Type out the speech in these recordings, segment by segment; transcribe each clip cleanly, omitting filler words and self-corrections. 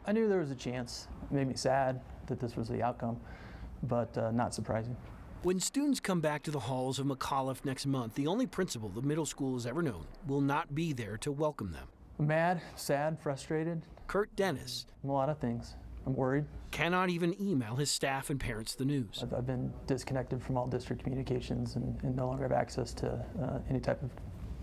I knew there was a chance. It made me sad that this was the outcome, but not surprising. When students come back to the halls of McAuliffe next month, the only principal the middle school has ever known will not be there to welcome them. Mad, sad, frustrated. Kurt Dennis. A lot of things. I'm worried. Cannot even email his staff and parents the news. I've been disconnected from all district communications and no longer have access to any type of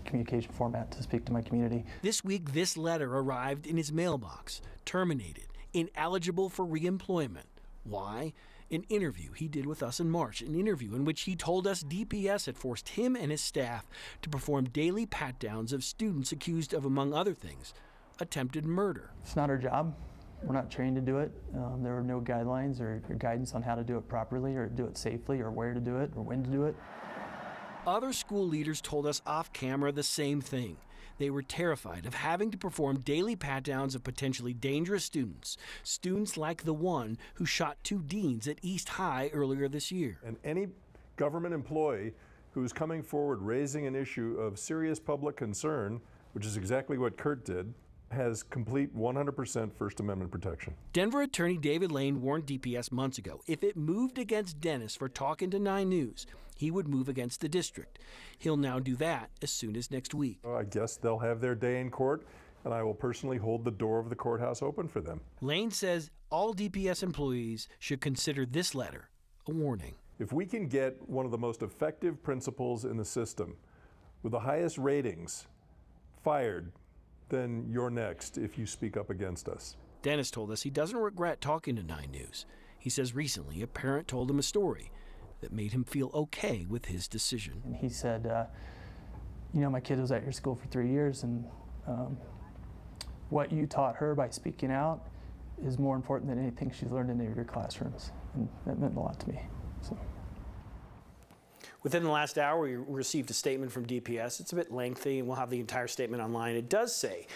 communication format to speak to my community. This week, this letter arrived in his mailbox. Terminated, ineligible for reemployment. Why? An interview he did with us in March, an interview in which he told us DPS had forced him and his staff to perform daily pat-downs of students accused of, among other things, attempted murder. It's not our job. We're not trained to do it. There were no guidelines or guidance on how to do it properly or do it safely or where to do it or when to do it. Other school leaders told us off camera the same thing. They were terrified of having to perform daily pat-downs of potentially dangerous students like the one who shot 2 deans at East High earlier this year. And any government employee who's coming forward raising an issue of serious public concern, which is exactly what Kurt did, has complete 100% First Amendment protection. Denver attorney David Lane warned DPS months ago if it moved against Dennis for talking to 9 News, he would move against the district. He'll now do that as soon as next week. I guess they'll have their day in court, and I will personally hold the door of the courthouse open for them. Lane says all DPS employees should consider this letter a warning. If we can get one of the most effective principals in the system with the highest ratings fired, then you're next if you speak up against us. Dennis told us he doesn't regret talking to 9 News. He says recently a parent told him a story that made him feel okay with his decision. And he said, you know, my kid was at your school for 3 years, and what you taught her by speaking out is more important than anything she's learned in any of your classrooms. And that meant a lot to me. So. Within the last hour, we received a statement from DPS. It's a bit lengthy, and we'll have the entire statement online. It does say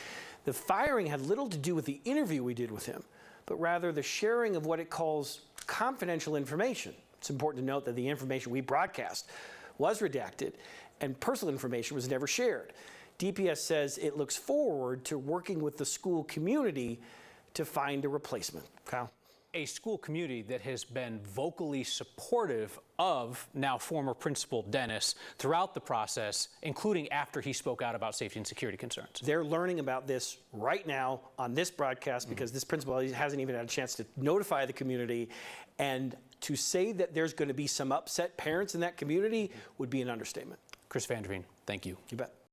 the firing had little to do with the interview we did with him, but rather the sharing of what it calls confidential information. It's important to note that the information we broadcast was redacted, and personal information was never shared. DPS says it looks forward to working with the school community to find a replacement. Kyle? A school community that has been vocally supportive of now former principal Dennis throughout the process, including after he spoke out about safety and security concerns. They're learning about this right now on this broadcast because this principal hasn't even had a chance to notify the community. And to say that there's going to be some upset parents in that community would be an understatement. Chris Vanderveen, thank you. You bet.